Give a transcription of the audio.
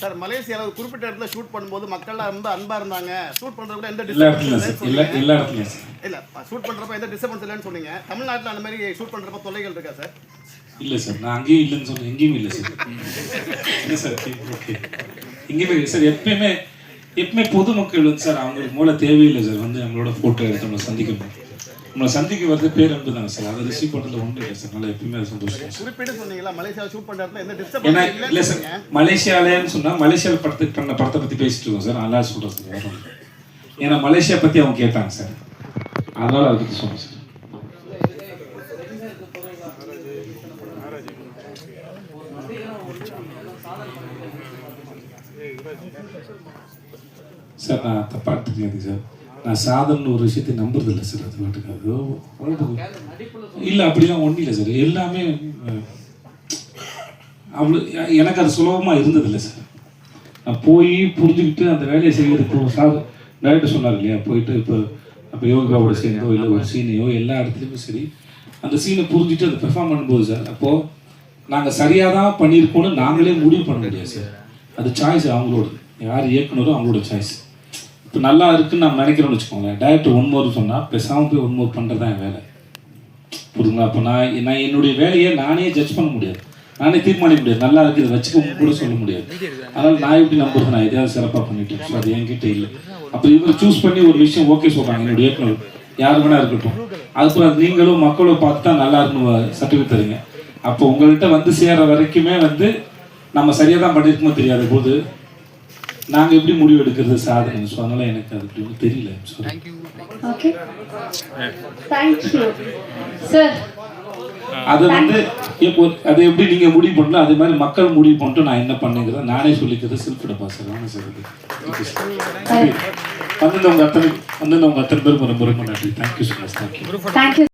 Sir மலேசியாவில் ஒரு குறிப்பிட்ட இடத்துல ஷூட் பண்ணும்போது மக்கள்லாம் ரொம்ப அன்பா இருந்தாங்க. ஷூட் பண்றப்ப எந்த எல்லா டிஸ்டர்பன்ஸ் இடத்துலையும் இல்ல ஷூட் பண்றப்ப எந்த டிஸ்டர்பன்ஸ் இல்லைன்னு சொன்னீங்க. தமிழ்நாட்டில் அந்த மாதிரி ஷூட் பண்றப்ப தொல்லைகள் இருக்கா சார்? இல்லை சார், நான் அங்கேயும் இல்லைன்னு சொன்னேன், எங்கேயும் இல்லை சார். இல்லை சார், ஓகே, எங்கேயுமே இல்லை சார். எப்பவுமே பொதுமக்கள் வந்து சார் அவங்களுக்கு மூல தேவையில்லை சார். வந்து நம்மளோட ஃபோட்டோ எடுத்து நம்மளை சந்திக்கணும், நம்மளை சந்திக்க வரது பேரன்பு தாங்க சார். அதை ரிசீவ் பண்ணுறதுல ஒன்றும் இல்லை சார். நல்லா எப்பயுமே அது சந்தோஷம். குறிப்பிட்டு சொன்னீங்களா மலேசியாவில் ஷூட் பண்ற இடத்துல எந்த ஏன்னா டிஸ்டர்பன்ஸ் இல்லை சார், மலேசியாலேன்னு சொன்னால் மலேசியாவில் படத்தை பற்றி பேசிட்டு இருக்கோம் சார். நல்லா சொல்கிறேன் சார். வேறு ஏன்னா மலேசியா பற்றி அவங்க கேட்டாங்க சார், அதனால் அதை பற்றி சொன்னேன் சார். சார் நான் தப்பாக எடுத்துக்காது சார். நான் சாதம்னு ஒரு விஷயத்தை நம்புறதில்லை சார். அது பாட்டுக்கு அது இல்லை, அப்படிலாம் ஒன்றும் இல்லை சார். எல்லாமே அவ்வளோ எனக்கு அது சுலபமாக இருந்ததில்லை சார். நான் போய் புரிஞ்சுக்கிட்டு அந்த வேலையை செய்யறதுக்கு சார் டைரக்டர் சொன்னார் இல்லையா, போயிட்டு இப்போ யோகாவோட சேர்ந்தோ இல்லை ஒரு சீனையோ எல்லா இடத்துலையுமே சரி அந்த சீனை புரிஞ்சுட்டு அதை பெர்ஃபார்ம் பண்ணும்போது சார், அப்போது நாங்கள் சரியாக தான் பண்ணியிருக்கோன்னு நாங்களே முடிவு பண்ண முடியாது சார். அது சாய்ஸ் அவங்களோட, யார் இயக்குனரும் அவங்களோட சாய்ஸ். இப்போ நல்லா இருக்குன்னு நான் நினைக்கிறோன்னு வச்சுக்கோங்களேன், டைரக்டர் ஒன் மோர் சொன்னால் பேசாமல் போய் ஒன் மோர் பண்ணுறது தான் என் வேலை. புரியுங்களா? அப்போ நான் என்னுடைய வேலையை நானே ஜட்ஜ் பண்ண முடியாது, நானே தீர்மானிக்க முடியாது. நல்லா இருக்குது இதை வச்சுக்க கூட சொல்ல முடியாது. அதனால் நான் எப்படி நம்புறது, நான் எதையாவது சிறப்பாக பண்ணிட்டேன். ஸோ அது என்கிட்ட இல்லை. அப்போ இவர் சூஸ் பண்ணி ஒரு விஷயம் ஓகே சொல்கிறாங்க, என்னுடைய இயக்குனர் யார் வேணா இருக்கட்டும், அதுக்கப்புறம் அது நீங்களும் மக்களும் பார்த்து தான் நல்லா இருக்குன்னு சர்டிஃபிகேட் தருங்க. அப்போ உங்கள்கிட்ட வந்து சேர்ற வரைக்குமே வந்து நம்ம சரியாக தான் பண்ணியிருக்கோமோ தெரியாத போது நாங்கள் எப்படி முடிவு எடுக்கிறது சாதனை. ஸோ அதனால் எனக்கு அது அப்படி தெரியல. அது வந்து அதை எப்படி நீங்கள் முடிவு பண்ணல அதே மாதிரி மக்கள் முடிவு பண்ணிட்டு நான் என்ன பண்ணுங்கிறத நானே சொல்லிக்கிறது செல்ஃப் டெபாசிட் நானே சொல்லுது. வந்தவங்க அத்தனை பேருக்கு ரொம்ப ரொம்ப நன்றி. Thank you so much. தேங்க்யூ.